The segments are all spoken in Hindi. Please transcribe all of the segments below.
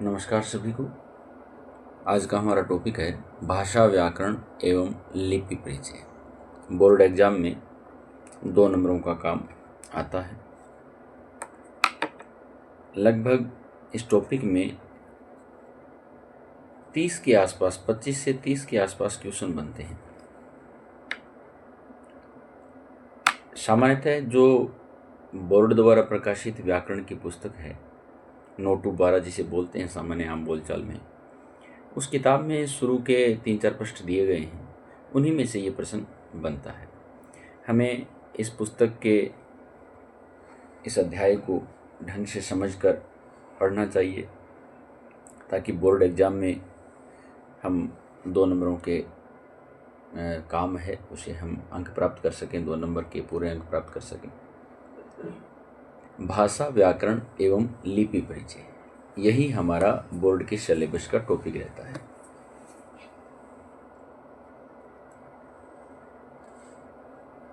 नमस्कार सभी को। आज का हमारा टॉपिक है भाषा व्याकरण एवं लिपि परिचय। बोर्ड एग्जाम में 2 नंबरों का काम आता है। लगभग इस टॉपिक में 30 के आसपास 25 से 30 के आसपास क्वेश्चन बनते हैं। सामान्यतः जो बोर्ड द्वारा प्रकाशित व्याकरण की पुस्तक है, नोटू 12 जिसे बोलते हैं सामान्य आम बोलचाल में, उस किताब में शुरू के 3-4 पृष्ठ दिए गए हैं, उन्हीं में से ये प्रश्न बनता है। हमें इस पुस्तक के इस अध्याय को ढंग से समझकर पढ़ना चाहिए ताकि बोर्ड एग्ज़ाम में हम 2 नंबरों के काम है उसे हम अंक प्राप्त कर सकें, 2 नंबर के पूरे अंक प्राप्त कर सकें। भाषा व्याकरण एवं लिपि परिचय, यही हमारा बोर्ड के सिलेबस का टॉपिक रहता है।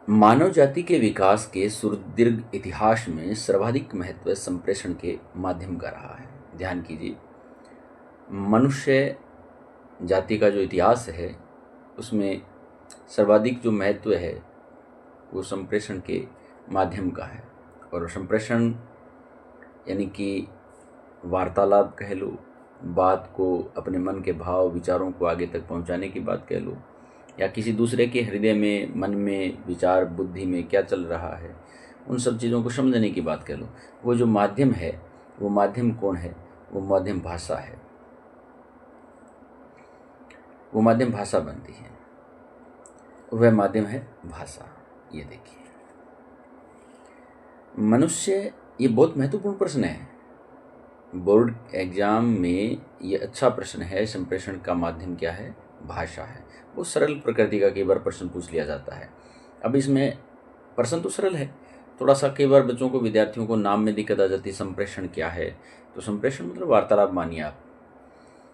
मानव जाति के विकास के सुदीर्घ इतिहास में सर्वाधिक महत्व संप्रेषण के माध्यम का रहा है। ध्यान कीजिए, मनुष्य जाति का जो इतिहास है उसमें सर्वाधिक जो महत्व है वो संप्रेषण के माध्यम का है। और संप्रेषण यानी कि वार्तालाप कह लो, बात को, अपने मन के भाव विचारों को आगे तक पहुंचाने की बात कह लो, या किसी दूसरे के हृदय में, मन में, विचार बुद्धि में क्या चल रहा है, उन सब चीज़ों को समझने की बात कह लो। वो जो माध्यम है, वो माध्यम कौन है? वो माध्यम भाषा है। वो माध्यम भाषा बनती है, वह माध्यम है भाषा। ये देखिए मनुष्य, ये बहुत महत्वपूर्ण प्रश्न है। बोर्ड एग्जाम में ये अच्छा प्रश्न है। संप्रेषण का माध्यम क्या है? भाषा है। वो सरल प्रकृति का कई बार प्रश्न पूछ लिया जाता है। अब इसमें प्रश्न तो सरल है, थोड़ा सा कई बार बच्चों को, विद्यार्थियों को नाम में दिक्कत आ जाती है। संप्रेषण क्या है? तो संप्रेषण मतलब वार्तालाप। मानिए आप,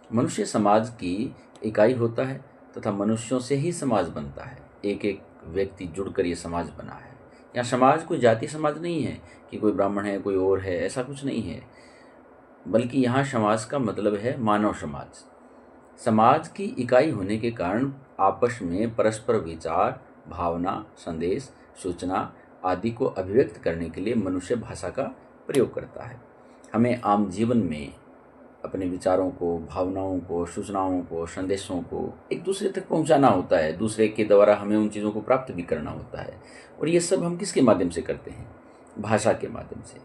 मनुष्य समाज की इकाई होता है तथा मनुष्यों से ही समाज बनता है। एक एक व्यक्ति जुड़कर ये समाज बना है। यहाँ समाज कोई जाति समाज नहीं है कि कोई ब्राह्मण है कोई और है, ऐसा कुछ नहीं है, बल्कि यहाँ समाज का मतलब है मानव समाज। समाज की इकाई होने के कारण आपस में परस्पर विचार, भावना, संदेश, सूचना आदि को अभिव्यक्त करने के लिए मनुष्य भाषा का प्रयोग करता है। हमें आम जीवन में अपने विचारों को, भावनाओं को, सूचनाओं को, संदेशों को एक दूसरे तक पहुंचाना होता है। दूसरे के द्वारा हमें उन चीज़ों को प्राप्त भी करना होता है। और ये सब हम किसके माध्यम से करते हैं? भाषा के माध्यम से।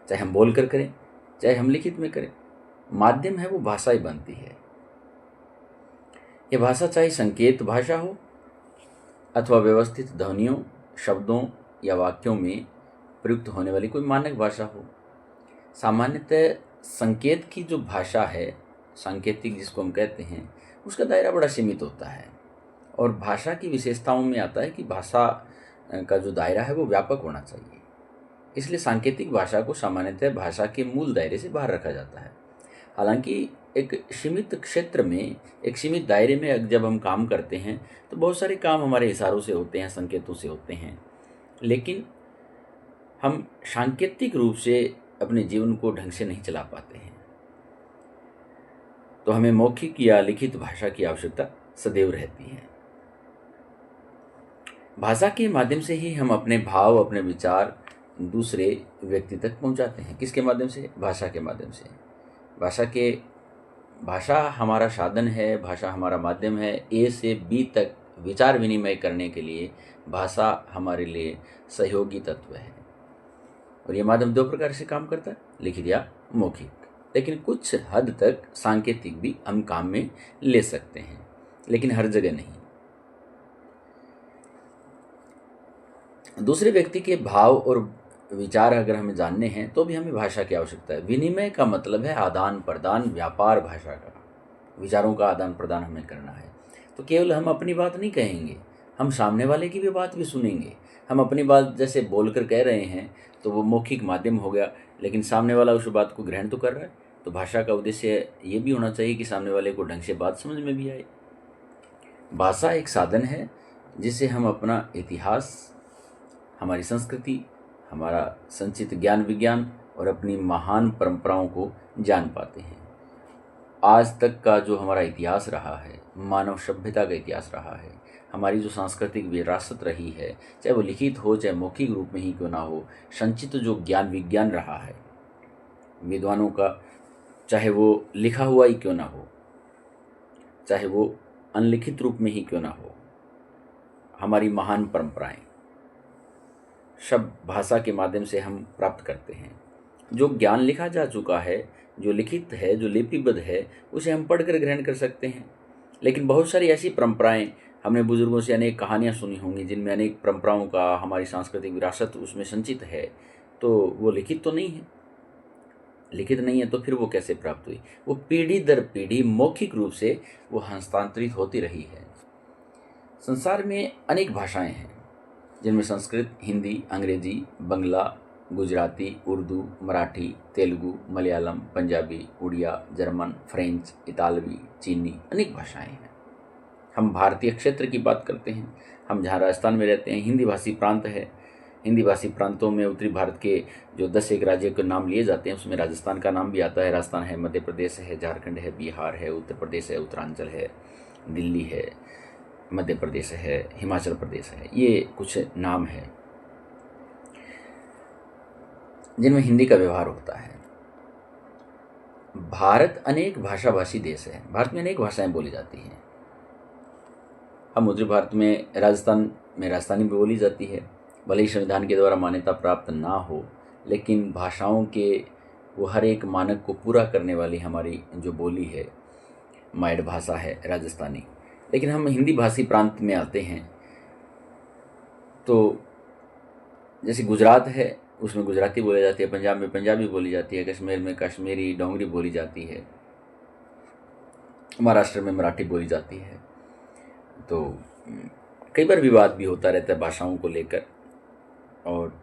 चाहे हम बोल कर करें, चाहे हम लिखित में करें, माध्यम है वो भाषा ही बनती है। ये भाषा चाहे संकेत भाषा हो अथवा व्यवस्थित ध्वनियों, शब्दों या वाक्यों में प्रयुक्त होने वाली कोई मानक भाषा हो। सामान्यतः संकेत की जो भाषा है, सांकेतिक जिसको हम कहते हैं, उसका दायरा बड़ा सीमित होता है। और भाषा की विशेषताओं में आता है कि भाषा का जो दायरा है वो व्यापक होना चाहिए। इसलिए सांकेतिक भाषा को सामान्यतः भाषा के मूल दायरे से बाहर रखा जाता है। हालांकि एक सीमित क्षेत्र में, एक सीमित दायरे में जब हम काम करते हैं तो बहुत सारे काम हमारे इशारों से होते हैं, संकेतों से होते हैं। लेकिन हम सांकेतिक रूप से अपने जीवन को ढंग से नहीं चला पाते हैं, तो हमें मौखिक या लिखित भाषा की आवश्यकता सदैव रहती है। भाषा के माध्यम से ही हम अपने भाव, अपने विचार दूसरे व्यक्ति तक पहुंचाते हैं। किसके माध्यम से? भाषा के माध्यम से। भाषा हमारा साधन है, भाषा हमारा माध्यम है। ए से बी तक विचार विनिमय करने के लिए भाषा हमारे लिए सहयोगी तत्व है। और ये माध्यम 2 प्रकार से काम करता है, लिखित या मौखिक। लेकिन कुछ हद तक सांकेतिक भी हम काम में ले सकते हैं, लेकिन हर जगह नहीं। दूसरे व्यक्ति के भाव और विचार अगर हमें जानने हैं तो भी हमें भाषा की आवश्यकता है। विनिमय का मतलब है आदान प्रदान, व्यापार भाषा का। विचारों का आदान प्रदान हमें करना है, तो केवल हम अपनी बात नहीं कहेंगे, हम सामने वाले की भी बात भी सुनेंगे। हम अपनी बात जैसे बोलकर कह रहे हैं तो वो मौखिक माध्यम हो गया, लेकिन सामने वाला उस बात को ग्रहण तो कर रहा है। तो भाषा का उद्देश्य ये भी होना चाहिए कि सामने वाले को ढंग से बात समझ में भी आए। भाषा एक साधन है जिससे हम अपना इतिहास, हमारी संस्कृति, हमारा संचित ज्ञान विज्ञान और अपनी महान परंपराओं को जान पाते हैं। आज तक का जो हमारा इतिहास रहा है, मानव सभ्यता का इतिहास रहा है, हमारी जो सांस्कृतिक विरासत रही है, चाहे वो लिखित हो चाहे मौखिक रूप में ही क्यों ना हो, संचित जो ज्ञान विज्ञान रहा है विद्वानों का, चाहे वो लिखा हुआ ही क्यों ना हो, चाहे वो अनलिखित रूप में ही क्यों ना हो, हमारी महान परंपराएं शब्द भाषा के माध्यम से हम प्राप्त करते हैं। जो ज्ञान लिखा जा चुका है, जो लिखित है, जो लिपिबद्ध है, उसे हम पढ़कर ग्रहण कर सकते हैं। लेकिन बहुत सारी ऐसी परंपराएं, हमने बुजुर्गों से अनेक कहानियां सुनी होंगी जिनमें अनेक परंपराओं का हमारी सांस्कृतिक विरासत उसमें संचित है, तो वो लिखित तो नहीं है। लिखित नहीं है तो फिर वो कैसे प्राप्त हुई? वो पीढ़ी दर पीढ़ी मौखिक रूप से वो हस्तांतरित होती रही है। संसार में अनेक भाषाएं हैं जिनमें संस्कृत, हिंदी, अंग्रेजी, बंगला, गुजराती, उर्दू, मराठी, तेलुगु, मलयालम, पंजाबी, उड़िया, जर्मन, फ्रेंच, इतालवी, चीनी, अनेक भाषाएं हैं। हम भारतीय क्षेत्र की बात करते हैं। हम जहाँ राजस्थान में रहते हैं, हिंदी भाषी प्रांत है। हिंदी भाषी प्रांतों में उत्तरी भारत के जो 10 एक राज्य के नाम लिए जाते हैं, उसमें राजस्थान का नाम भी आता है। राजस्थान है, मध्य प्रदेश है, झारखंड है, बिहार है, उत्तर प्रदेश है, उत्तरांचल है, दिल्ली है, मध्य प्रदेश है, हिमाचल प्रदेश है। ये कुछ नाम है जिनमें हिंदी का व्यवहार होता है। भारत अनेक भाषा भाषी देश है। भारत में अनेक भाषाएं बोली जाती हैं। हम उत्तरी भारत में राजस्थान में राजस्थानी भी बोली जाती है, भले ही संविधान के द्वारा मान्यता प्राप्त ना हो, लेकिन भाषाओं के वो हर एक मानक को पूरा करने वाली हमारी जो बोली है, माइड भाषा है राजस्थानी। लेकिन हम हिंदी भाषी प्रांत में आते हैं तो जैसे गुजरात है, उसमें गुजराती बोली जाती है, पंजाब में पंजाबी बोली जाती है, कश्मीर में कश्मीरी डोंगरी बोली जाती है, महाराष्ट्र में मराठी बोली जाती है। तो कई बार विवाद भी होता रहता है भाषाओं को लेकर, और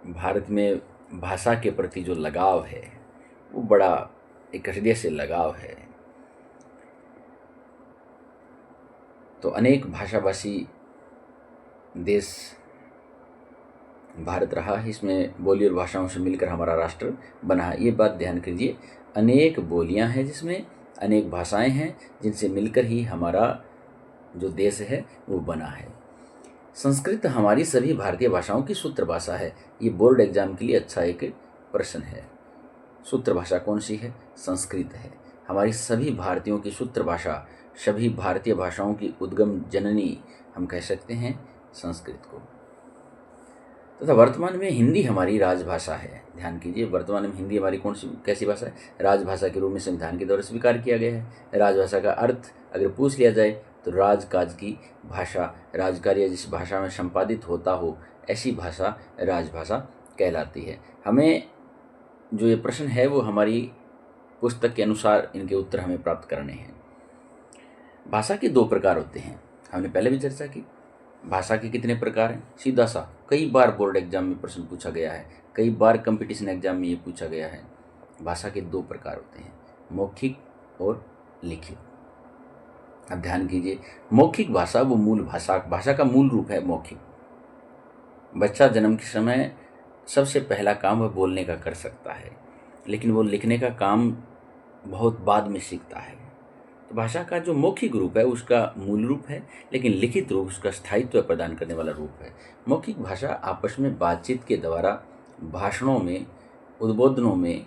भारत में भाषा के प्रति जो लगाव है वो बड़ा एक हृदय से लगाव है। तो अनेक भाषाभाषी देश भारत रहा है, इसमें बोली और भाषाओं से मिलकर हमारा राष्ट्र बना है। ये बात ध्यान कीजिए, अनेक बोलियां हैं जिसमें अनेक भाषाएं हैं जिनसे मिलकर ही हमारा जो देश है वो बना है। संस्कृत हमारी सभी भारतीय भाषाओं की सूत्र भाषा है। ये बोर्ड एग्जाम के लिए अच्छा एक प्रश्न है। सूत्र भाषा कौन सी है? संस्कृत है। हमारी सभी भारतीयों की सूत्र भाषा, सभी भारतीय भाषाओं की उद्गम जननी हम कह सकते हैं संस्कृत को। तथा वर्तमान में हिंदी हमारी राजभाषा है। ध्यान कीजिए, वर्तमान में हिंदी हमारी कौन सी कैसी भाषा है? राजभाषा के रूप में संविधान के द्वारा स्वीकार किया गया है। राजभाषा का अर्थ अगर पूछ लिया जाए तो राजकाज की भाषा, राजकार्य जिस भाषा में संपादित होता हो ऐसी भाषा राजभाषा कहलाती है। हमें जो ये प्रश्न है वो हमारी पुस्तक के अनुसार इनके उत्तर हमें प्राप्त करने हैं। भाषा के 2 प्रकार होते हैं, हमने पहले भी चर्चा की। भाषा के कितने प्रकार हैं? सीधा सा कई बार बोर्ड एग्जाम में प्रश्न पूछा गया है, कई बार कंपटीशन एग्जाम में ये पूछा गया है। भाषा के 2 प्रकार होते हैं, मौखिक और लिखित। अब ध्यान कीजिए, मौखिक भाषा वो मूल भाषा का मूल रूप है मौखिक। बच्चा जन्म के समय सबसे पहला काम वह बोलने का कर सकता है, लेकिन वो लिखने का काम बहुत बाद में सीखता है। तो भाषा का जो मौखिक रूप है उसका मूल रूप है, लेकिन लिखित रूप उसका स्थायित्व प्रदान करने वाला रूप है। मौखिक भाषा आपस में बातचीत के द्वारा भाषणों में, उद्बोधनों में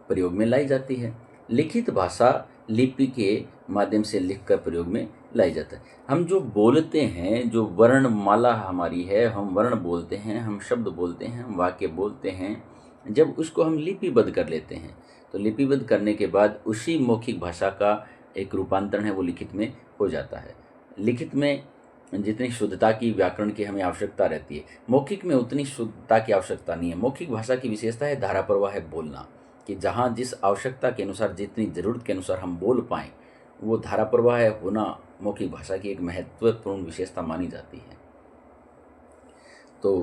प्रयोग में लाई जाती है। लिखित भाषा लिपि के माध्यम से लिखकर प्रयोग में लाई जाता है। हम जो बोलते हैं, जो वर्णमाला हमारी है, हम वर्ण बोलते हैं, हम शब्द बोलते हैं, हम वाक्य बोलते हैं, जब उसको हम लिपिबद्ध कर लेते हैं तो लिपिबद्ध करने के बाद उसी मौखिक भाषा का एक रूपांतरण है वो लिखित में हो जाता है। लिखित में जितनी शुद्धता की, व्याकरण की हमें आवश्यकता रहती है, मौखिक में उतनी शुद्धता की आवश्यकता नहीं है। मौखिक भाषा की विशेषता है धारा प्रवाह है बोलना, कि जहाँ जिस आवश्यकता के अनुसार, जितनी ज़रूरत के अनुसार हम बोल पाएँ, वो धारा प्रवाह है होना मौखिक भाषा की एक महत्वपूर्ण विशेषता मानी जाती है। तो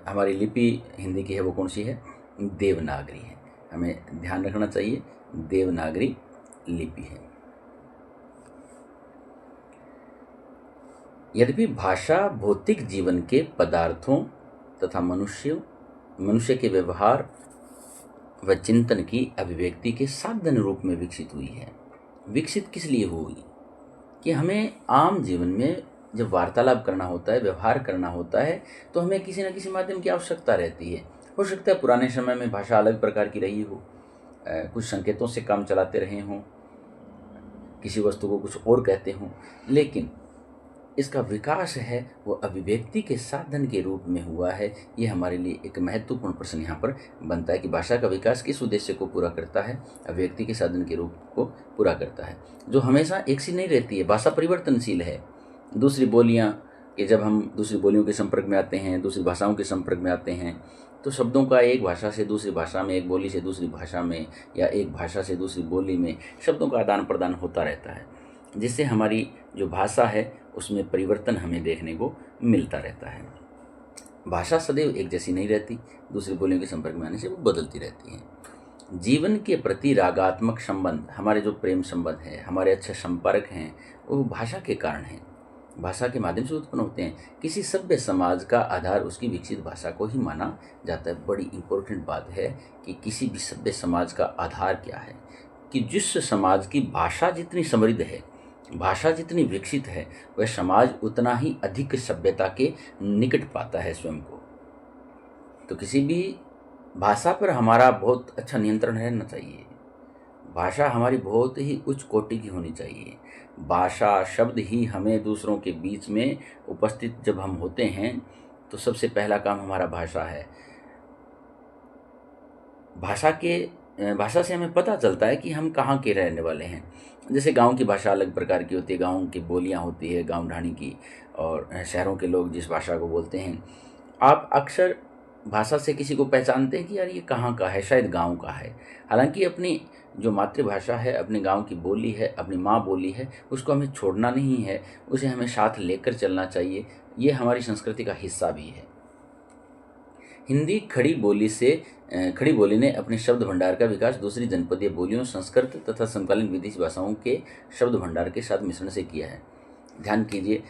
हमारी लिपि हिंदी की है वो कौन सी है? देवनागरी है। हमें ध्यान रखना चाहिए, देवनागरी लिपि है। यद्यपि भाषा भौतिक जीवन के पदार्थों तथा मनुष्य के व्यवहार व चिंतन की अभिव्यक्ति के साधन रूप में विकसित हुई है, विकसित किस लिए हुई कि हमें आम जीवन में जब वार्तालाप करना होता है, व्यवहार करना होता है, तो हमें किसी न किसी माध्यम की आवश्यकता रहती है। हो सकता है पुराने समय में भाषा अलग प्रकार की रही हो, कुछ संकेतों से काम चलाते रहे हों, किसी वस्तु को कुछ और कहते हों, लेकिन इसका विकास है वो अभिव्यक्ति के साधन के रूप में हुआ है। ये हमारे लिए एक महत्वपूर्ण प्रश्न यहाँ पर बनता है कि भाषा का विकास किस उद्देश्य को पूरा करता है, अभिव्यक्ति के साधन के रूप को पूरा करता है, जो हमेशा एक सी नहीं रहती है। भाषा परिवर्तनशील है। दूसरी बोलियाँ कि जब हम दूसरी बोलियों के संपर्क में आते हैं, दूसरी भाषाओं के संपर्क में आते हैं, तो शब्दों का एक भाषा से दूसरी भाषा में, एक बोली से दूसरी भाषा में, या एक भाषा से दूसरी बोली में शब्दों का आदान प्रदान होता रहता है, जिससे हमारी जो भाषा है उसमें परिवर्तन हमें देखने को मिलता रहता है। भाषा सदैव एक जैसी नहीं रहती, दूसरी बोलियों के संपर्क में आने से वो बदलती रहती है। जीवन के प्रति रागात्मक संबंध, हमारे जो प्रेम संबंध है, हमारे अच्छे संपर्क हैं, वो भाषा के कारण हैं, भाषा के माध्यम से उत्पन्न होते हैं। किसी सभ्य समाज का आधार उसकी विकसित भाषा को ही माना जाता है। बड़ी इंपॉर्टेंट बात है कि किसी भी सभ्य समाज का आधार क्या है, कि जिस समाज की भाषा जितनी समृद्ध है, भाषा जितनी विकसित है, वह समाज उतना ही अधिक सभ्यता के निकट पाता है स्वयं को। तो किसी भी भाषा पर हमारा बहुत अच्छा नियंत्रण रहना चाहिए। भाषा हमारी बहुत ही उच्च कोटि की होनी चाहिए। भाषा शब्द ही हमें दूसरों के बीच में उपस्थित जब हम होते हैं, तो सबसे पहला काम हमारा भाषा है। भाषा से हमें पता चलता है कि हम कहाँ के रहने वाले हैं। जैसे गांव की भाषा अलग प्रकार की होती है, गांव की बोलियां होती है गांव ढाणी की, और शहरों के लोग जिस भाषा को बोलते हैं, आप अक्सर भाषा से किसी को पहचानते हैं कि यार ये कहाँ का है, शायद गांव का है। हालांकि अपनी जो मातृभाषा है, अपने गांव की बोली है, अपनी माँ बोली है, उसको हमें छोड़ना नहीं है, उसे हमें साथ लेकर चलना चाहिए। ये हमारी संस्कृति का हिस्सा भी है। हिंदी खड़ी बोली ने अपने शब्द भंडार का विकास दूसरी जनपदीय बोलियों, संस्कृत तथा समकालीन विदेशी भाषाओं के शब्द भंडार के साथ मिश्रण से किया है। ध्यान कीजिए,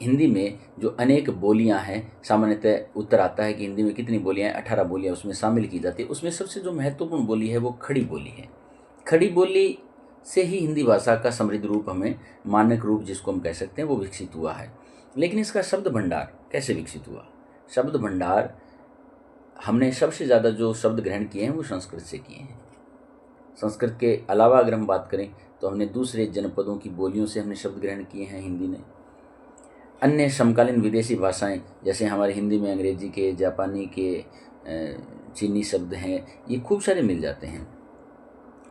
हिंदी में जो अनेक बोलियां हैं, सामान्यतः उत्तर आता है कि हिंदी में कितनी बोलियां हैं, 18 बोलियां उसमें शामिल की जाती है। उसमें सबसे जो महत्वपूर्ण बोली है वो खड़ी बोली है। खड़ी बोली से ही हिंदी भाषा का समृद्ध रूप, हमें मानक रूप जिसको हम कह सकते हैं, वो विकसित हुआ है। लेकिन इसका शब्द भंडार कैसे विकसित हुआ? शब्द भंडार हमने सबसे ज़्यादा जो शब्द ग्रहण किए हैं वो संस्कृत से किए हैं। संस्कृत के अलावा अगर हम बात करें तो हमने दूसरे जनपदों की बोलियों से हमने शब्द ग्रहण किए हैं हिंदी ने। अन्य समकालीन विदेशी भाषाएं, जैसे हमारे हिंदी में अंग्रेजी के, जापानी के, चीनी शब्द हैं, ये खूब सारे मिल जाते हैं।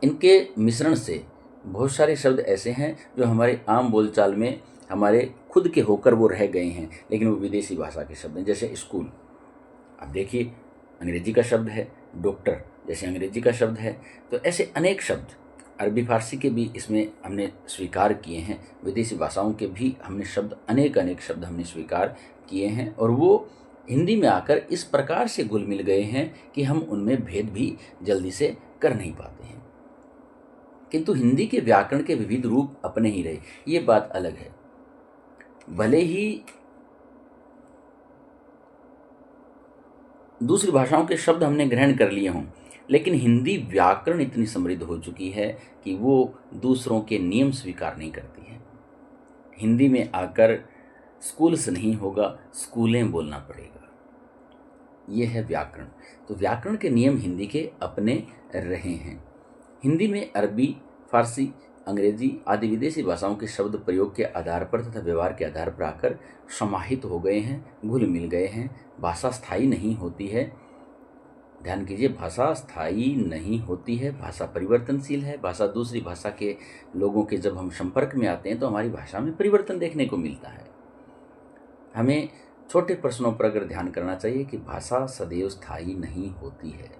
इनके मिश्रण से बहुत सारे शब्द ऐसे हैं जो हमारे आम बोलचाल में हमारे खुद के होकर वो रह गए हैं, लेकिन वो विदेशी भाषा के शब्द हैं। जैसे स्कूल, अब देखिए अंग्रेजी का शब्द है, डॉक्टर जैसे अंग्रेजी का शब्द है। तो ऐसे अनेक शब्द अरबी फारसी के भी इसमें हमने स्वीकार किए हैं, विदेशी भाषाओं के भी हमने शब्द अनेक शब्द हमने स्वीकार किए हैं, और वो हिंदी में आकर इस प्रकार से घुल मिल गए हैं कि हम उनमें भेद भी जल्दी से कर नहीं पाते हैं। किंतु हिंदी के व्याकरण के विविध रूप अपने ही रहे, ये बात अलग है। भले ही दूसरी भाषाओं के शब्द हमने ग्रहण कर लिए हों, लेकिन हिंदी व्याकरण इतनी समृद्ध हो चुकी है कि वो दूसरों के नियम स्वीकार नहीं करती है। हिंदी में आकर स्कूल से नहीं होगा, स्कूलें बोलना पड़ेगा। ये है व्याकरण। तो व्याकरण के नियम हिंदी के अपने रहे हैं। हिंदी में अरबी, फारसी, अंग्रेजी आदि विदेशी भाषाओं के शब्द प्रयोग के आधार पर तथा व्यवहार के आधार पर आकर समाहित हो गए हैं, घुल मिल गए हैं। भाषा स्थायी नहीं होती है। ध्यान कीजिए, भाषा स्थायी नहीं होती है, भाषा परिवर्तनशील है। भाषा दूसरी भाषा के लोगों के जब हम संपर्क में आते हैं तो हमारी भाषा में परिवर्तन देखने को मिलता है। हमें छोटे प्रश्नों पर अगर ध्यान करना चाहिए कि भाषा सदैव स्थायी नहीं होती है।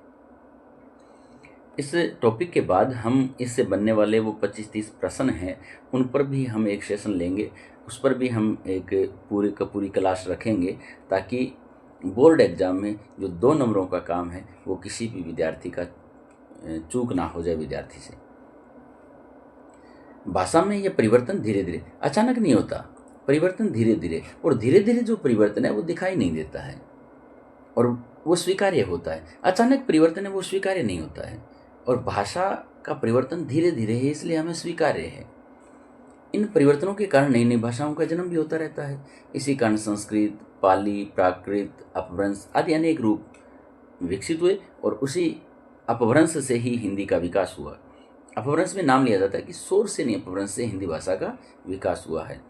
इस टॉपिक के बाद हम इससे बनने वाले वो 25-30 प्रश्न हैं, उन पर भी हम एक सेशन लेंगे, उस पर भी हम एक पूरी क्लास रखेंगे, ताकि बोर्ड एग्ज़ाम में जो 2 नंबरों का काम है वो किसी भी विद्यार्थी का चूक ना हो जाए विद्यार्थी से। भाषा में यह परिवर्तन धीरे धीरे, अचानक नहीं होता, परिवर्तन धीरे धीरे, और धीरे धीरे जो परिवर्तन है वो दिखाई नहीं देता है और वो स्वीकार्य होता है। अचानक परिवर्तन है वो स्वीकार्य नहीं होता है। और भाषा का परिवर्तन धीरे धीरे है, इसलिए हमें स्वीकार्य है। इन परिवर्तनों के कारण नई नई भाषाओं का जन्म भी होता रहता है। इसी कारण संस्कृत, पाली, प्राकृत, अपभ्रंश आदि अनेक रूप विकसित हुए और उसी अपभ्रंश से ही हिंदी का विकास हुआ। अपभ्रंश में नाम लिया जाता है कि शोर से नहीं, अपभ्रंश से हिंदी भाषा का विकास हुआ है।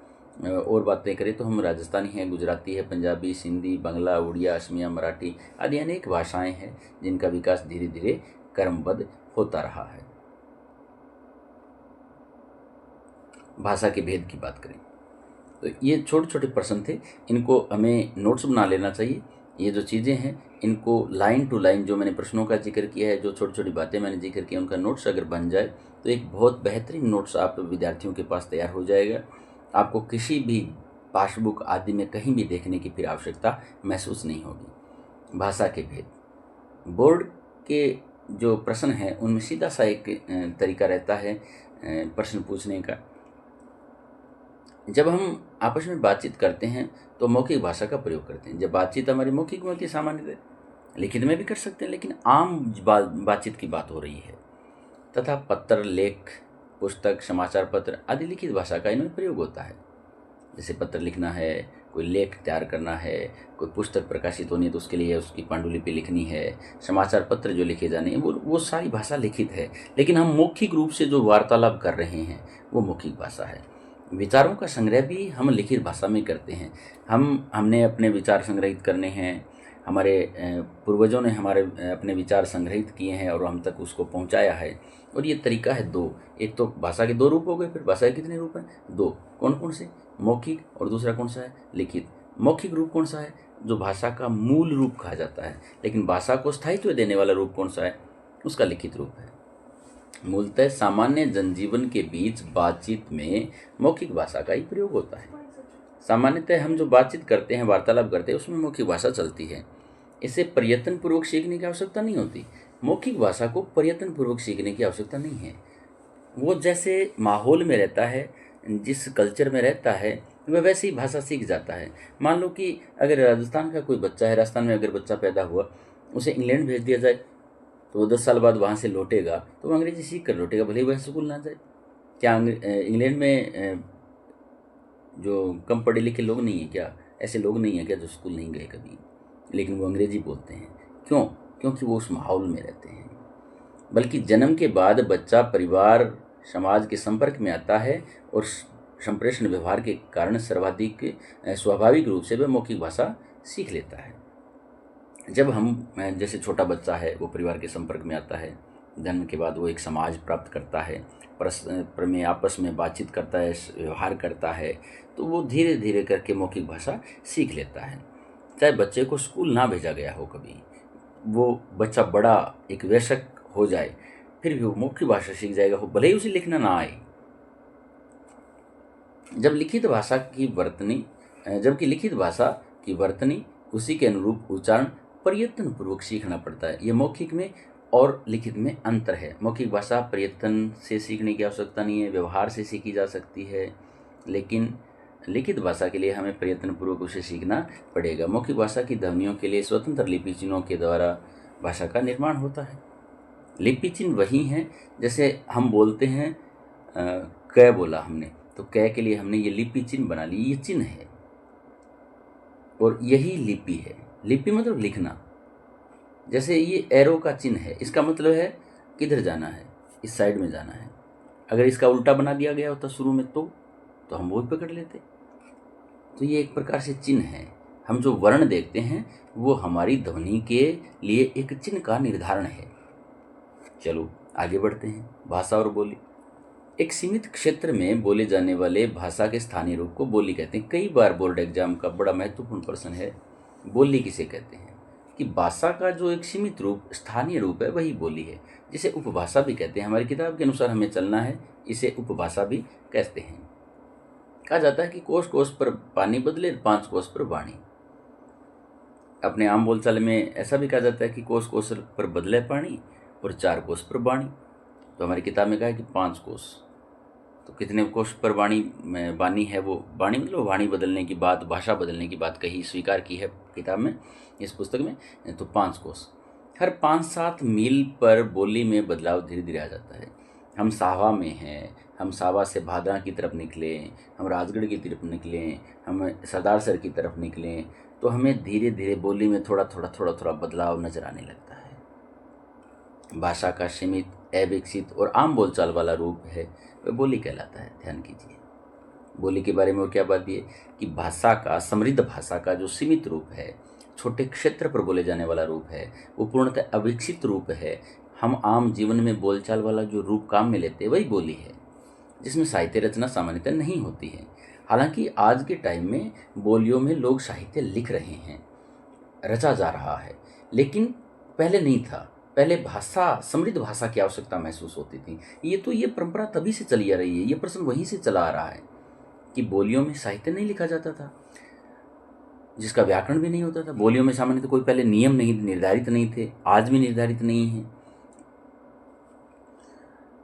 और बातें करें तो हम राजस्थानी हैं, गुजराती है, पंजाबी, सिंधी, बांग्ला, उड़िया, असमिया, मराठी आदि अनेक भाषाएं हैं जिनका विकास धीरे धीरे क्रमबद्ध होता रहा है। भाषा के भेद की बात करें तो ये छोटे छोटे प्रश्न थे, इनको हमें नोट्स बना लेना चाहिए। ये जो चीज़ें हैं इनको लाइन टू लाइन, जो मैंने प्रश्नों का जिक्र किया है, जो छोटी छोटी बातें मैंने जिक्र किया, उनका नोट्स अगर बन जाए तो एक बहुत बेहतरीन नोट्स आप विद्यार्थियों के पास तैयार हो जाएगा। आपको किसी भी पासबुक आदि में कहीं भी देखने की फिर आवश्यकता महसूस नहीं होगी। भाषा के भेद, बोर्ड के जो प्रश्न हैं उनमें सीधा सा एक तरीका रहता है प्रश्न पूछने का। जब हम आपस में बातचीत करते हैं तो मौखिक भाषा का प्रयोग करते हैं। जब बातचीत हमारी मौखिक में होती है, सामान्यतः लिखित में भी कर सकते हैं, लेकिन आम बातचीत की बात हो रही है। तथा पत्र, लेख, पुस्तक, समाचार पत्र आदि लिखित भाषा का इनमें प्रयोग होता है। जैसे पत्र लिखना है, कोई लेख तैयार करना है, कोई पुस्तक प्रकाशित होनी है तो उसके लिए उसकी पांडुलिपि लिखनी है, समाचार पत्र जो लिखे जाने हैं वो सारी भाषा लिखित है। लेकिन हम मौखिक रूप से जो वार्तालाप कर रहे हैं वो मौखिक भाषा है। विचारों का संग्रह भी हम लिखित भाषा में करते हैं। हमने अपने विचार संग्रहित करने हैं, हमारे पूर्वजों ने हमारे अपने विचार संग्रहित किए हैं और हम तक उसको पहुंचाया है। और ये तरीका है दो, एक तो भाषा के दो रूप हो गए। फिर भाषा के कितने रूप हैं? दो। कौन कौन से? मौखिक, और दूसरा कौन सा है? लिखित। मौखिक रूप कौन सा है? जो भाषा का मूल रूप कहा जाता है। लेकिन भाषा को स्थायित्व देने वाला रूप कौन सा है? उसका लिखित रूप है। मूलतः सामान्य जनजीवन के बीच बातचीत में मौखिक भाषा का ही प्रयोग होता है। सामान्यतः हम जो बातचीत करते हैं, वार्तालाप करते हैं, उसमें मौखिक भाषा चलती है। इसे प्रयत्नपूर्वक सीखने की आवश्यकता नहीं होती। मौखिक भाषा को प्रयत्नपूर्वक सीखने की आवश्यकता नहीं है। वो जैसे माहौल में रहता है, जिस कल्चर में रहता है, वह वैसे ही भाषा सीख जाता है। मान लो कि अगर राजस्थान का कोई बच्चा है, राजस्थान में अगर बच्चा पैदा हुआ, उसे इंग्लैंड भेज दिया जाए तो वो 10 साल बाद वहाँ से लौटेगा तो वो अंग्रेजी सीख कर लौटेगा, भले ही वह स्कूल ना जाए। क्या इंग्लैंड में जो कम पढ़े लिखे लोग नहीं हैं क्या? ऐसे लोग नहीं हैं क्या जो स्कूल नहीं गए कभी, लेकिन वो अंग्रेजी बोलते हैं? क्यों? क्योंकि वो उस माहौल में रहते हैं। बल्कि जन्म के बाद बच्चा परिवार, समाज के संपर्क में आता है और संप्रेषण व्यवहार के कारण सर्वाधिक स्वाभाविक रूप से वह मौखिक भाषा सीख लेता है। जब हम जैसे छोटा बच्चा है वो परिवार के संपर्क में आता है, जन्म के बाद वो एक समाज प्राप्त करता है, परस्पर में आपस में बातचीत करता है, व्यवहार करता है, तो वो धीरे धीरे करके मौखिक भाषा सीख लेता है। चाहे बच्चे को स्कूल ना भेजा गया हो कभी, वो बच्चा बड़ा एक वयस्क हो जाए, फिर भी वो मौखिक भाषा सीख जाएगा, हो भले ही उसे लिखना ना आए। जबकि लिखित भाषा की वर्तनी उसी के अनुरूप उच्चारण प्रयत्न पूर्वक सीखना पड़ता है। ये मौखिक में और लिखित में अंतर है। मौखिक भाषा प्रयत्न से सीखने की आवश्यकता नहीं है, व्यवहार से सीखी जा सकती है, लेकिन लिखित भाषा के लिए हमें प्रयत्न पूर्वक उसे सीखना पड़ेगा। मौखिक भाषा की ध्वनियों के लिए स्वतंत्र लिपि चिन्हों के द्वारा भाषा का निर्माण होता है। लिपि चिन्ह वही हैं, जैसे हम बोलते हैं क बोला हमने, तो क के लिए हमने ये लिपि चिन्ह बना ली, ये चिन्ह है और यही लिपि है। लिपि मतलब लिखना। जैसे ये एरो का चिन्ह है, इसका मतलब है किधर जाना है, इस साइड में जाना है। अगर इसका उल्टा बना दिया गया होता शुरू में तो हम वो पकड़ लेते। तो ये एक प्रकार से चिन्ह है। हम जो वर्ण देखते हैं वो हमारी ध्वनि के लिए एक चिन्ह का निर्धारण है। चलो आगे बढ़ते हैं। भाषा और बोली। एक सीमित क्षेत्र में बोले जाने वाले भाषा के स्थानीय रूप को बोली कहते हैं। कई बार बोर्ड एग्जाम का बड़ा महत्वपूर्ण प्रश्न है, बोली किसे कहते हैं? कि भाषा का जो एक सीमित रूप, स्थानीय रूप है, वही बोली है, जिसे उपभाषा भी कहते हैं। हमारी किताब के अनुसार हमें चलना है, इसे उपभाषा भी कहते हैं। कहा जाता है कि कोस कोस पर पानी बदले, 5 कोस पर वाणी। अपने आम बोलचाल में ऐसा भी कहा जाता है कि कोस कोस पर बदले पानी और 4 कोस पर वाणी। तो हमारी किताब में कहा है कि 5 कोस। तो कितने कोस पर वाणी बानी है? वो वाणी मतलब वाणी बदलने की बात, भाषा बदलने की बात कही, स्वीकार की है किताब में, इस पुस्तक में। तो 5 कोस। हर 5-7 मील पर बोली में बदलाव धीरे धीरे आ जाता है। हम सावा में हैं, हम सावा से भादरा की तरफ निकलें, हम राजगढ़ की तरफ निकलें, हम सरदार सर की तरफ निकलें, तो हमें धीरे धीरे बोली में थोड़ा थोड़ा बदलाव नज़र आने लगता है। भाषा का सीमित, अविकसित और आम बोलचाल वाला रूप है वह बोली कहलाता है। ध्यान कीजिए, बोली के बारे में और क्या बात है कि भाषा का, समृद्ध भाषा का जो सीमित रूप है, छोटे क्षेत्र पर बोले जाने वाला रूप है, वो पूर्णतः अविकसित रूप है। हम आम जीवन में बोलचाल वाला जो रूप काम में लेते हैं वही बोली है, जिसमें साहित्य रचना सामान्यतः नहीं होती है। हालांकि आज के टाइम में बोलियों में लोग साहित्य लिख रहे हैं, रचा जा रहा है, लेकिन पहले नहीं था। पहले भाषा, समृद्ध भाषा की आवश्यकता महसूस होती थी। ये परंपरा तभी से चली आ रही है, ये प्रश्न वहीं से चला आ रहा है कि बोलियों में साहित्य नहीं लिखा जाता था, जिसका व्याकरण भी नहीं होता था। बोलियों में सामान्यतः कोई पहले नियम नहीं निर्धारित नहीं थे, आज भी निर्धारित नहीं है।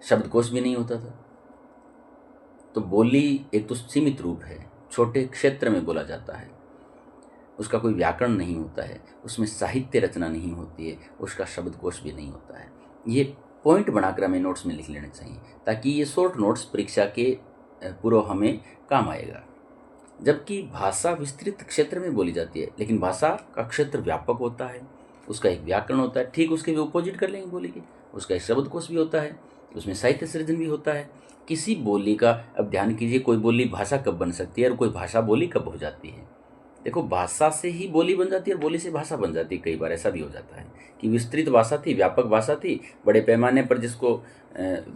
शब्दकोश भी नहीं होता था। तो बोली एक तो सीमित रूप है, छोटे क्षेत्र में बोला जाता है, उसका कोई व्याकरण नहीं होता है, उसमें साहित्य रचना नहीं होती है, उसका शब्दकोश भी नहीं होता है। ये पॉइंट बनाकर हमें नोट्स में लिख लेने चाहिए, ताकि ये शॉर्ट नोट्स परीक्षा के पूर्व हमें काम आएगा। जबकि भाषा विस्तृत क्षेत्र में बोली जाती है, लेकिन भाषा का क्षेत्र व्यापक होता है, उसका एक व्याकरण होता है, ठीक उसके भी अपोजिट कर लेंगे बोली के, उसका एक शब्दकोश भी होता है, उसमें साहित्य सृजन भी होता है। किसी बोली का, अब ध्यान कीजिए, कोई बोली भाषा कब बन सकती है और कोई भाषा बोली कब हो जाती है। देखो, भाषा से ही बोली बन जाती है और बोली से भाषा बन जाती है। कई बार ऐसा भी हो जाता है कि विस्तृत भाषा थी, व्यापक भाषा थी, बड़े पैमाने पर जिसको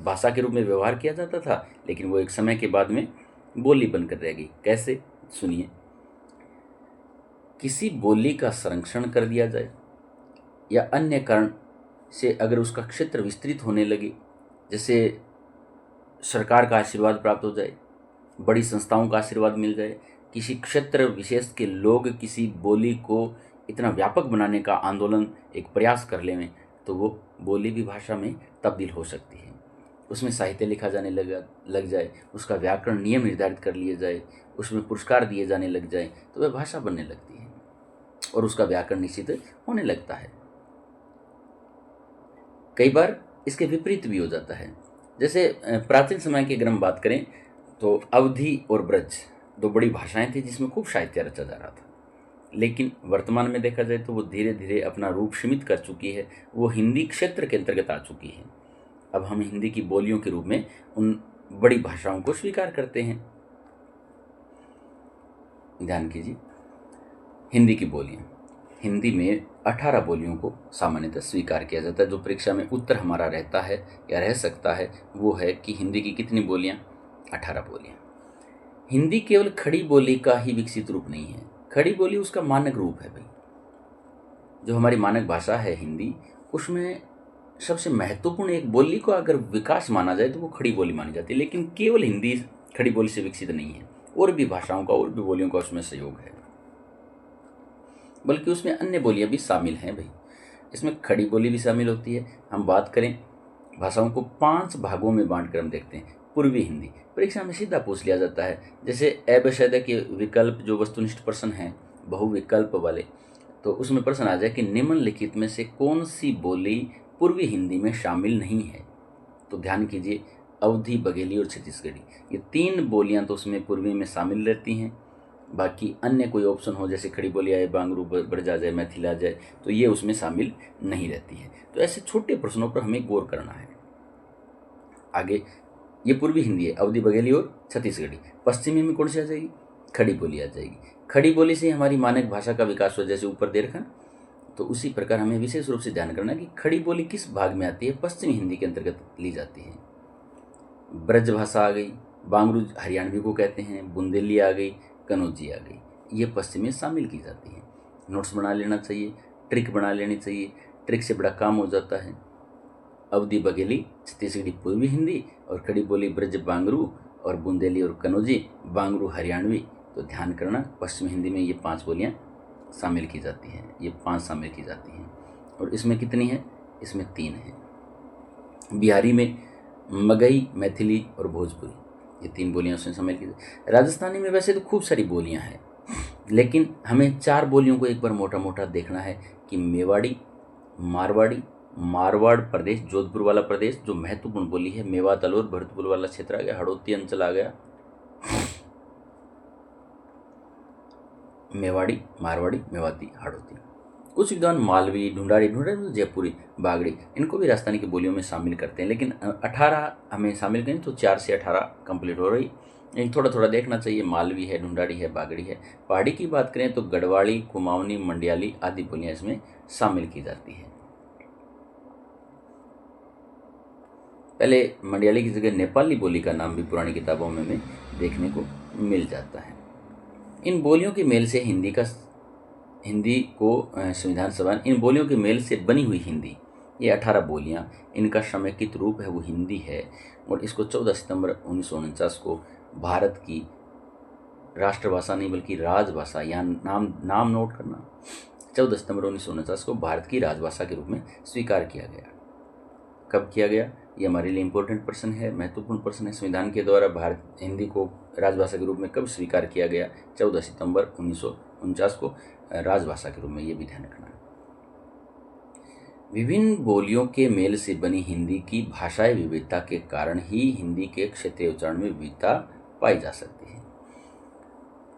भाषा के रूप में व्यवहार किया जाता था, लेकिन वो एक समय के बाद में बोली बनकर रह गई। कैसे? सुनिए, किसी बोली का संरक्षण कर दिया जाए या अन्य कारण से अगर उसका क्षेत्र विस्तृत होने लगे, जैसे सरकार का आशीर्वाद प्राप्त हो जाए, बड़ी संस्थाओं का आशीर्वाद मिल जाए, किसी क्षेत्र विशेष के लोग किसी बोली को इतना व्यापक बनाने का आंदोलन, एक प्रयास कर लें, तो वो बोली भी भाषा में तब्दील हो सकती है। उसमें साहित्य लिखा जाने लग जाए, उसका व्याकरण नियम निर्धारित कर लिए जाए, उसमें पुरस्कार दिए जाने लग जाए, तो वह भाषा बनने लगती है और उसका व्याकरण निश्चित होने लगता है। कई बार इसके विपरीत भी हो जाता है। जैसे प्राचीन समय की अगर हम बात करें तो अवधी और ब्रज दो बड़ी भाषाएं थी जिसमें खूब साहित्य रचा जा रहा था, लेकिन वर्तमान में देखा जाए तो वो धीरे धीरे अपना रूप सीमित कर चुकी है, वो हिंदी क्षेत्र के अंतर्गत आ चुकी है। अब हम हिंदी की बोलियों के रूप में उन बड़ी भाषाओं को स्वीकार करते हैं। ध्यान कीजिए, हिंदी की बोलियां, हिंदी में 18 बोलियों को सामान्यतः स्वीकार किया जाता है। जो परीक्षा में उत्तर हमारा रहता है या रह सकता है वो है कि हिंदी की कितनी बोलियां? 18 बोलियां। हिंदी केवल खड़ी बोली का ही विकसित रूप नहीं है, खड़ी बोली उसका मानक रूप है भाई। जो हमारी मानक भाषा है हिंदी, उसमें सबसे महत्वपूर्ण एक बोली को अगर विकास माना जाए तो वो खड़ी बोली मानी जाती है, लेकिन केवल हिंदी खड़ी बोली से विकसित नहीं है, और भी भाषाओं का, और भी बोलियों का उसमें सहयोग है, बल्कि उसमें अन्य बोलियां भी शामिल हैं भाई। इसमें खड़ी बोली भी शामिल होती है। हम बात करें भाषाओं को 5 भागों में बांटकर हम देखते हैं। पूर्वी हिंदी, परीक्षा में सीधा पूछ लिया जाता है, जैसे अबशद के विकल्प जो वस्तुनिष्ठ प्रश्न हैं बहुविकल्प वाले, तो उसमें प्रश्न आ जाए कि निम्नलिखित में से कौन सी बोली पूर्वी हिंदी में शामिल नहीं है। तो ध्यान कीजिए, अवधी, बघेली और छत्तीसगढ़ी, ये 3 बोलियां तो उसमें पूर्वी में शामिल रहती हैं। बाकी अन्य कोई ऑप्शन हो, जैसे खड़ी बोली आए, बांगरू, ब्रज आ जाए, मैथिल आ जाए, तो ये उसमें शामिल नहीं रहती है। तो ऐसे छोटे प्रश्नों पर हमें गौर करना है। आगे, ये पूर्वी हिंदी है, अवधी, बघेली और छत्तीसगढ़ी। पश्चिमी में कौन सी आ जाएगी? खड़ी बोली आ जाएगी। खड़ी बोली से हमारी मानक भाषा का विकास हो, जैसे ऊपर दे रखा। तो उसी प्रकार हमें विशेष रूप से ध्यान करना कि खड़ी बोली किस भाग में आती है? पश्चिमी हिंदी के अंतर्गत ली जाती है। ब्रज भाषा आ गई, बांगरू हरियाणवी को कहते हैं, बुंदेली आ गई, कनौजी आ गई, ये पश्चिम में शामिल की जाती है। नोट्स बना लेना चाहिए, ट्रिक बना लेनी चाहिए, ट्रिक से बड़ा काम हो जाता है। अवधी, बघेली, छत्तीसगढ़ी पूर्वी हिंदी, और खड़ी बोली ब्रज, बांगरू, और बुंदेली और कनौजी, बांगरू हरियाणवी। तो ध्यान करना, पश्चिम हिंदी में ये 5 बोलियां शामिल की जाती हैं, ये 5 शामिल की जाती हैं। और इसमें कितनी है? इसमें 3 है। बिहारी में मगही, मैथिली और भोजपुरी, ये 3 बोलियां उसमें शामिल की जाती। राजस्थानी में वैसे तो खूब सारी बोलियां हैं, लेकिन हमें 4 बोलियों को एक बार मोटा मोटा देखना है कि मेवाड़ी, मारवाड़ी, मारवाड़ प्रदेश, जोधपुर वाला प्रदेश जो महत्वपूर्ण बोली है, मेवात, अलवर, भरतपुर वाला क्षेत्र आ गया, हड़ौती अंचल आ गया, मेवाड़ी, मारवाड़ी, मेवाती, हाड़ौती। कुछ विद्वान मालवी, ढूंढाड़ी, ढूंढाड़ी जयपुरी, बागड़ी, इनको भी राजस्थानी की बोलियों में शामिल करते हैं, लेकिन 18 हमें शामिल करें तो 4 से 18 कंप्लीट हो रही। लेकिन थोड़ा थोड़ा देखना चाहिए, मालवी है, ढूंढाड़ी है, बागड़ी है। पहाड़ी की बात करें तो गढ़वाली, कुमाऊनी, मंडियाली आदि बोलियां इसमें शामिल की जाती है। पहले मंडियाली की जगह नेपाली बोली का नाम भी पुरानी किताबों में हमें देखने को मिल जाता है। इन बोलियों के मेल से हिंदी को संविधान सभा, इन बोलियों के मेल से बनी हुई हिंदी, ये 18 बोलियां, इनका समेकित रूप है वो हिंदी है, और इसको 14 सितंबर 1949 को भारत की राष्ट्रभाषा नहीं बल्कि राजभाषा, यहाँ नाम नोट करना, 14 सितंबर 1949 को भारत की राजभाषा के रूप में स्वीकार किया गया। कब किया गया, ये हमारे लिए इम्पोर्टेंट प्रश्न है, महत्वपूर्ण प्रश्न है। संविधान के द्वारा भारत हिंदी को राजभाषा के रूप में कब स्वीकार किया गया, 14 सितंबर 1949 को राजभाषा के रूप में, ये भी ध्यान रखना है। विभिन्न बोलियों के मेल से बनी हिंदी की भाषाई विविधता के कारण ही हिंदी के क्षेत्रीय उच्चारण में विविधता पाई जा सकती है।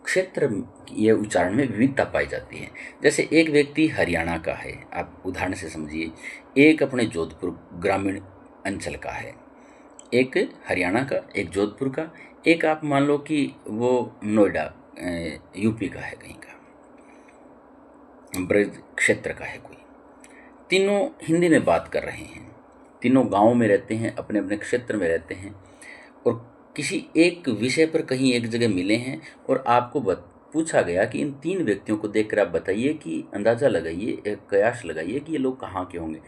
क्षेत्र ये उच्चारण में विविधता पाई जाती है। जैसे एक व्यक्ति हरियाणा का है, आप उदाहरण से समझिए, एक अपने जोधपुर ग्रामीण अंचल का है, एक हरियाणा का, एक जोधपुर का, एक आप मान लो कि वो नोएडा यूपी का है, कहीं का ब्रज क्षेत्र का है कोई। तीनों हिंदी में बात कर रहे हैं, तीनों गांवों में रहते हैं, अपने अपने क्षेत्र में रहते हैं, और किसी एक विषय पर कहीं एक जगह मिले हैं, और आपको पूछा गया कि इन 3 व्यक्तियों को देखकर आप बताइए कि अंदाज़ा लगाइए, एक कयास लगाइए कि ये लोग कहाँ के होंगे।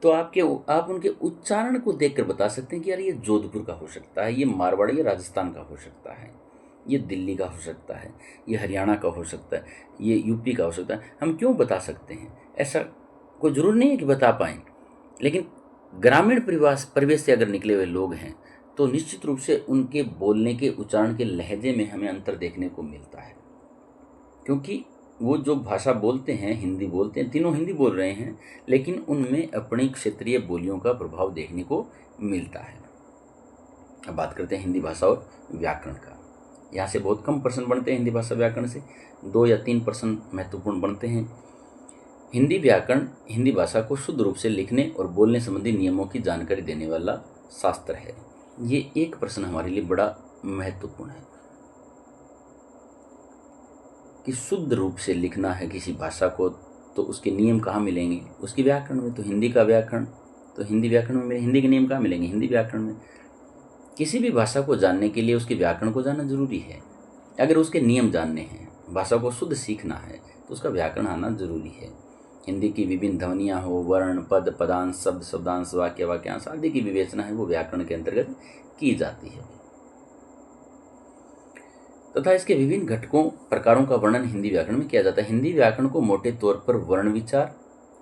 तो आप उनके उच्चारण को देखकर बता सकते हैं कि यार ये जोधपुर का हो सकता है, ये मारवाड़ी या राजस्थान का हो सकता है, ये दिल्ली का हो सकता है, ये हरियाणा का हो सकता है, ये यूपी का हो सकता है। हम क्यों बता सकते हैं? ऐसा कोई ज़रूर नहीं है कि बता पाएँ, लेकिन ग्रामीण परिवेश से अगर निकले हुए लोग हैं तो निश्चित रूप से उनके बोलने के उच्चारण के लहजे में हमें अंतर देखने को मिलता है, क्योंकि वो जो भाषा बोलते हैं, हिंदी बोलते हैं, तीनों हिंदी बोल रहे हैं, लेकिन उनमें अपनी क्षेत्रीय बोलियों का प्रभाव देखने को मिलता है। अब बात करते हैं हिंदी भाषा और व्याकरण का। यहाँ से बहुत कम प्रश्न बनते हैं हिंदी भाषा व्याकरण से, 2 या 3 प्रश्न महत्वपूर्ण बनते हैं। हिंदी व्याकरण हिंदी भाषा को शुद्ध रूप से लिखने और बोलने संबंधी नियमों की जानकारी देने वाला शास्त्र है। ये एक प्रश्न हमारे लिए बड़ा महत्वपूर्ण है कि शुद्ध रूप से लिखना है किसी भाषा को, तो उसके नियम कहाँ मिलेंगे? उसकी व्याकरण में। तो हिंदी का व्याकरण, तो हिंदी व्याकरण में हिंदी के नियम कहाँ मिलेंगे? हिंदी व्याकरण में। किसी भी भाषा को जानने के लिए उसके व्याकरण को जानना जरूरी है। अगर उसके नियम जानने हैं, भाषा को शुद्ध सीखना है, तो उसका व्याकरण आना जरूरी है। हिंदी की विभिन्न ध्वनियाँ हो, वर्ण, पद, पदांश, शब्द, शब्दांश, वाक्य, वाक्यांश आदि की विवेचना है वो व्याकरण के अंतर्गत की जाती है, तथा इसके विभिन्न घटकों प्रकारों का वर्णन हिंदी व्याकरण में किया जाता है। हिंदी व्याकरण को मोटे तौर पर वर्ण विचार,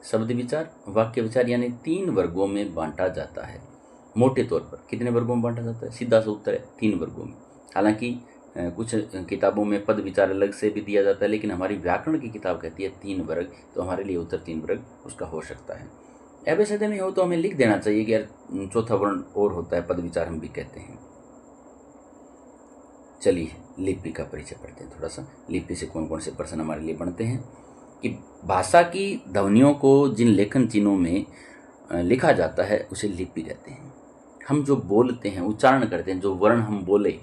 शब्द विचार, वाक्य विचार यानी 3 वर्गों में बांटा जाता है। मोटे तौर पर कितने वर्गों में बांटा जाता है? सीधा सा उत्तर है 3 वर्गों में। हालांकि कुछ किताबों में पद विचार अलग से भी दिया जाता है, लेकिन हमारी व्याकरण की किताब कहती है 3 वर्ग, तो हमारे लिए उत्तर 3 वर्ग उसका हो सकता है। एबीसीडी में हो तो हमें लिख देना चाहिए कि यार 4था वर्ण और होता है, पद विचार हम भी कहते हैं। चलिए लिपि का परिचय पढ़ते हैं थोड़ा सा। लिपि से कौन कौन से प्रश्न हमारे लिए बनते हैं कि भाषा की ध्वनियों को जिन लेखन चिन्हों में लिखा जाता है उसे लिपि कहते हैं। हम जो बोलते हैं, उच्चारण करते हैं, जो वर्ण हम बोले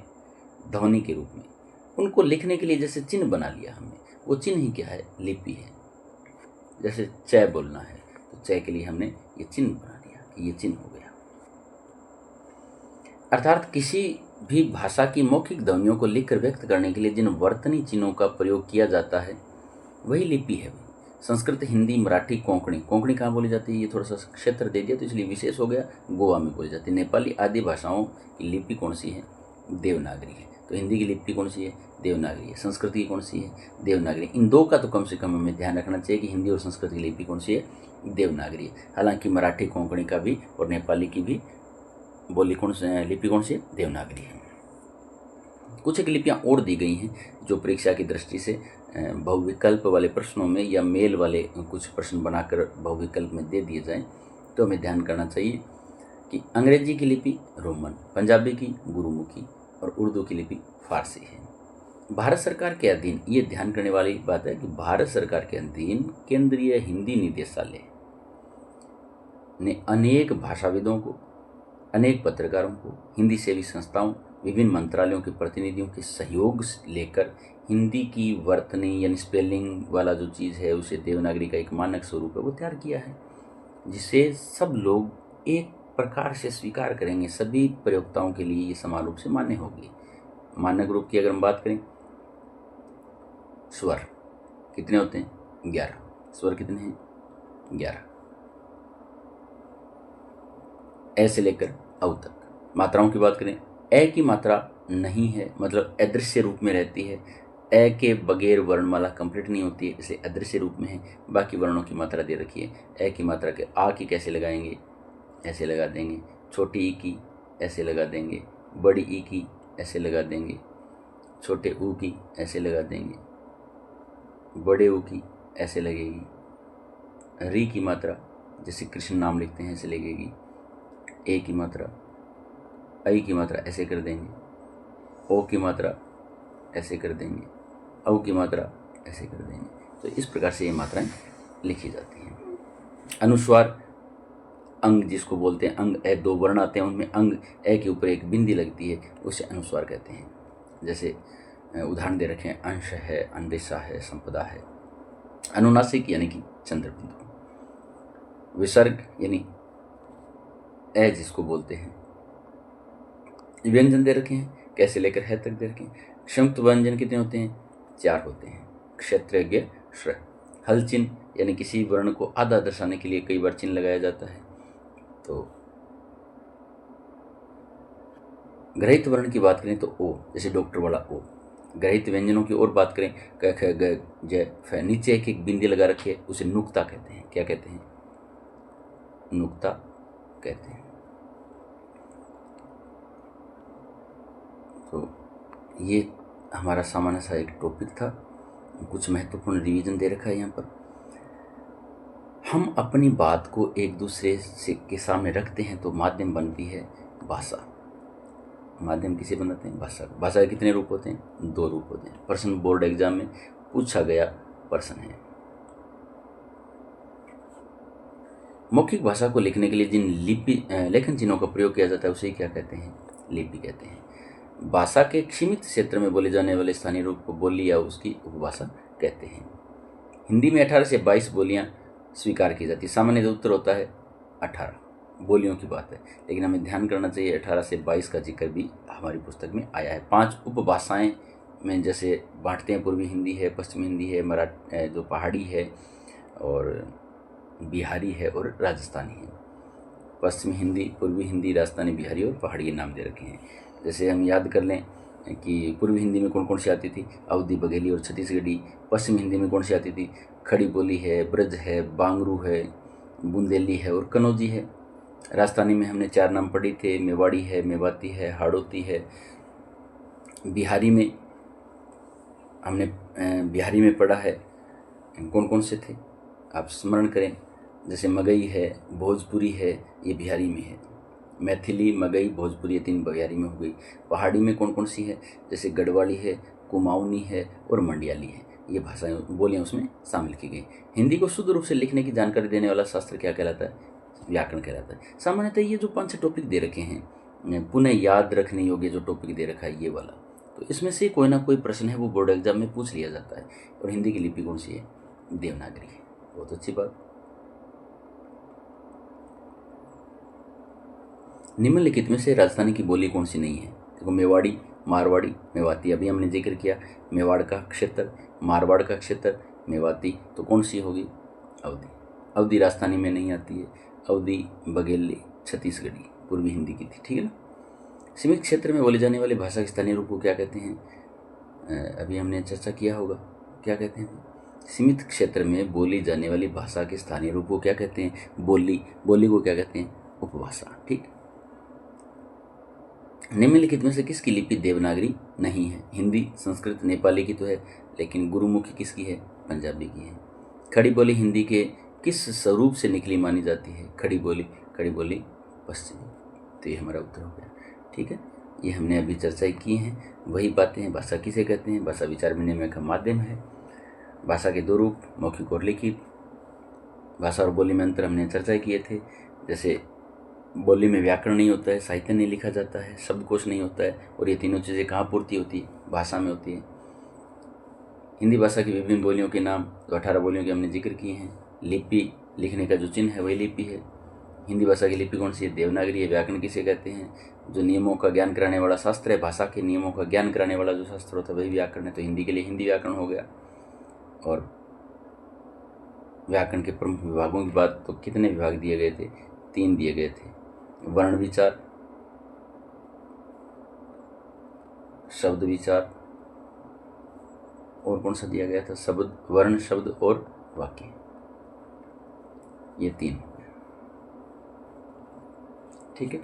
ध्वनि के रूप में, उनको लिखने के लिए जैसे चिन्ह बना लिया हमने, वो चिन्ह ही क्या है? लिपि है। जैसे च बोलना है तो च के लिए हमने ये चिन्ह बना लिया कि ये चिन्ह हो गया। अर्थात किसी भी भाषा की मौखिक ध्वनियों को लिखकर व्यक्त करने के लिए जिन वर्तनी चिन्हों का प्रयोग किया जाता है वही लिपि है। संस्कृत, हिंदी, मराठी, कोंकणी, कोंकणी कहाँ बोली जाती है? ये थोड़ा सा क्षेत्र दे दिया तो इसलिए विशेष हो गया, गोवा में बोली जाती है। नेपाली आदि भाषाओं की लिपि कौन सी है? देवनागरी है। तो हिंदी की लिपि कौन सी है? देवनागरी है। संस्कृत की कौन सी है? देवनागरी। इन 2 का तो कम से कम हमें ध्यान रखना चाहिए कि हिंदी और संस्कृत की लिपि कौन सी है? देवनागरी है। हालांकि मराठी, कोंकणी का भी और नेपाली की भी बोली कौन सी, लिपि कौन सी है? देवनागरी है। कुछ एक लिपियाँ और दी गई हैं जो परीक्षा की दृष्टि से बहुविकल्प वाले प्रश्नों में या मेल वाले कुछ प्रश्न बनाकर बहुविकल्प में दे दिए जाएं, तो हमें ध्यान करना चाहिए कि अंग्रेजी की लिपि रोमन, पंजाबी की गुरुमुखी और उर्दू की लिपि फारसी है। भारत सरकार के अधीन, ये ध्यान करने वाली बात है कि भारत सरकार के अधीन केंद्रीय हिंदी निदेशालय ने अनेक भाषाविदों को, अनेक पत्रकारों को, हिंदी सेवी संस्थाओं, विभिन्न मंत्रालयों के प्रतिनिधियों के सहयोग लेकर हिंदी की वर्तनी यानी स्पेलिंग वाला जो चीज़ है उसे देवनागरी का एक मानक स्वरूप है वो तैयार किया है, जिसे सब लोग एक प्रकार से स्वीकार करेंगे। सभी प्रयोक्ताओं के लिए ये समान रूप से मान्य होगी। मानक रूप की अगर हम बात करें, स्वर कितने होते हैं? 11। स्वर कितने हैं? 11। ए से लेकर औ तक। मात्राओं की बात करें, ए की मात्रा नहीं है, मतलब अदृश्य रूप में रहती है। ए के बगैर वर्णमाला कंप्लीट नहीं होती है, इसलिए अदृश्य रूप में है। बाकी वर्णों की मात्रा दे रखी है। ए की मात्रा के आ की कैसे लगाएंगे? ऐसे लगा देंगे। छोटी ई की ऐसे लगा देंगे। बड़ी ई की ऐसे लगा देंगे। छोटे ऊ की ऐसे लगा देंगे। बड़े ऊ की ऐसे लगेगी। री की मात्रा जैसे कृष्ण नाम लिखते हैं ऐसे लगेगी। ए की मात्रा, आई की मात्रा ऐसे कर देंगे। ओ की मात्रा ऐसे कर देंगे। औ की मात्रा ऐसे कर देंगे। तो इस प्रकार से ये मात्राएं लिखी जाती हैं। अनुस्वार अंग जिसको बोलते हैं, अंग ए 2 वर्ण आते हैं, उनमें अंग ए के ऊपर एक बिंदी लगती है, उसे अनुस्वार कहते हैं। जैसे उदाहरण दे रखे हैं, अंश है, अंदेशा है, संपदा है। अनुनासिक यानी कि चंद्रबिंदु। विसर्ग यानी ए जिसको बोलते हैं। व्यंजन दे रखे हैं, कैसे लेकर है तक दे रखे हैं। संयुक्त व्यंजन कितने होते हैं? 4 होते हैं। क्षेत्र, ज्ञ, श्र। हल चिन्ह यानी किसी वर्ण को आधा दर्शाने के लिए कई बार चिन्ह लगाया जाता है। तो ग्रहित वर्ण की बात करें तो ओ, जैसे डॉक्टर वाला ओ। ग्रहित व्यंजनों की और बात करें, क, ख, ग, ज, फ, नीचे एक एक बिंदी लगा रखी है, उसे नुक्ता कहते हैं। क्या कहते हैं? नुक्ता कहते हैं। तो ये हमारा सामान्य सा एक टॉपिक था। कुछ महत्वपूर्ण रिवीजन दे रखा है यहाँ पर। हम अपनी बात को एक दूसरे से के सामने रखते हैं तो माध्यम बनती है भाषा। माध्यम किसे बनाते हैं? भाषा। भाषा के कितने रूप होते हैं? 2 रूप होते हैं। प्रश्न बोर्ड एग्जाम में पूछा गया प्रश्न है। मौखिक भाषा को लिखने के लिए जिन लेखन चिन्हों का प्रयोग किया जाता है उसे क्या कहते हैं? लिपि कहते हैं। भाषा के सीमित क्षेत्र में बोले जाने वाले स्थानीय रूप को बोली या उसकी उपभाषा कहते हैं। हिंदी में 18 से 22 बोलियां स्वीकार की जाती है। सामान्य उत्तर होता है 18 बोलियों की बात है, लेकिन हमें ध्यान करना चाहिए 18 से 22 का जिक्र भी हमारी पुस्तक में आया है। 5 उपभाषाएं में जैसे बांटते हैं, पूर्वी हिंदी है, पश्चिमी हिंदी है, जो पहाड़ी है और बिहारी है और राजस्थानी है। पश्चिमी हिंदी, पूर्वी हिंदी, राजस्थानी, बिहारी और पहाड़ी के नाम दे रखे हैं। जैसे हम याद कर लें कि पूर्वी हिंदी में कौन कौन सी आती थी? अवधी, बघेली और छत्तीसगढ़ी। पश्चिमी हिंदी में कौन सी आती थी? खड़ी बोली है, ब्रज है, बांगरू है, बुंदेली है और कनौजी है। राजस्थानी में हमने 4 नाम पढ़े थे, मेवाड़ी है, मेवाती है, हाड़ौती है। बिहारी में हमने बिहारी में पढ़ा है, कौन कौन से थे आप स्मरण करें? जैसे मगई है, भोजपुरी है, ये बिहारी में है। मैथिली, मगई, भोजपुरी, ये 3 बिहारी में हो गई। पहाड़ी में कौन कौन सी है? जैसे गढ़वाली है, कुमाऊनी है और मंडियाली है। ये भाषाएं, बोलियां उसमें शामिल की गई। हिंदी को शुद्ध रूप से लिखने की जानकारी देने वाला शास्त्र क्या कहलाता है? व्याकरण कहलाता है। सामान्यतः ये जो 5 टॉपिक दे रखे हैं, पुनः याद रखने योग्य जो टॉपिक दे रखा है ये वाला, तो इसमें से कोई ना कोई प्रश्न है वो बोर्ड एग्जाम में पूछ लिया जाता है। और हिंदी की लिपि कौन सी है? देवनागरी है। बहुत अच्छी बात। निम्नलिखित में से राजस्थानी की बोली कौन सी नहीं है? देखो, मेवाड़ी, मारवाड़ी, मेवाती, अभी हमने जिक्र किया। मेवाड़ का क्षेत्र, मारवाड़ का क्षेत्र, मेवाती, तो कौन सी होगी? अवधी। अवधी राजस्थानी में नहीं आती है। अवधी, बघेली, छत्तीसगढ़ी, पूर्वी हिंदी की थी, ठीक है ना। सीमित क्षेत्र में बोले जाने वाली भाषा के स्थानीय रूप को क्या कहते हैं? अभी हमने चर्चा किया होगा। क्या कहते हैं? सीमित क्षेत्र में बोली जाने वाली भाषा के स्थानीय रूप को क्या कहते हैं? बोली। बोली को क्या कहते हैं? उपभाषा। ठीक। निम्नलिखित में से किसकी लिपि देवनागरी नहीं है? हिंदी, संस्कृत, नेपाली की तो है, लेकिन गुरुमुखी किसकी है? पंजाबी की है। खड़ी बोली हिंदी के किस स्वरूप से निकली मानी जाती है? खड़ी बोली पश्चिमी। तो ये हमारा उत्तर हो गया। ठीक है, ये हमने अभी चर्चा की हैं। वही बातें हैं। भाषा किसे कहते हैं? भाषा विचार विनिमय का माध्यम है। भाषा के दो रूप, मौखिक और लिखित। भाषा और बोली में अंतर हमने चर्चा किए थे। जैसे बोली में व्याकरण नहीं होता है, साहित्य नहीं लिखा जाता है, शब्दकोश नहीं होता है, और ये तीनों चीज़ें कहाँ पूर्ति होती है? भाषा में होती है। हिंदी भाषा की विभिन्न बोलियों के नाम, तो 18 बोलियों के हमने जिक्र किए हैं। लिपि, लिखने का जो चिन्ह है वही लिपि है। हिंदी भाषा की लिपि कौन सी है? देवनागरी है। व्याकरण किसे कहते हैं? जो नियमों का ज्ञान कराने वाला शास्त्र है, भाषा के नियमों का ज्ञान कराने वाला जो शास्त्र होता है वही व्याकरण है। तो हिंदी के लिए हिंदी व्याकरण हो गया। और व्याकरण के प्रमुख विभागों की बात, तो कितने विभाग दिए गए थे? 3 दिए गए थे। वर्ण विचार, शब्द विचार, और कौन सा दिया गया था? शब्द, वर्ण, शब्द और वाक्य। ये 3। ठीक है,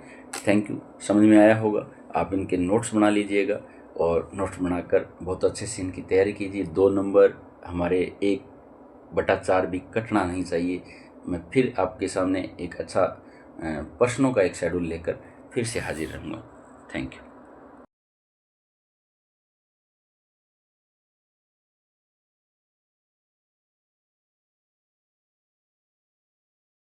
थैंक यू। समझ में आया होगा। आप इनके नोट्स बना लीजिएगा और नोट्स बनाकर बहुत अच्छे से इनकी तैयारी कीजिए। 2 नंबर हमारे 1/4 भी कटना नहीं चाहिए। मैं फिर आपके सामने एक अच्छा प्रश्नों का एक शेड्यूल लेकर फिर से हाजिर रहूँगा। Thank you.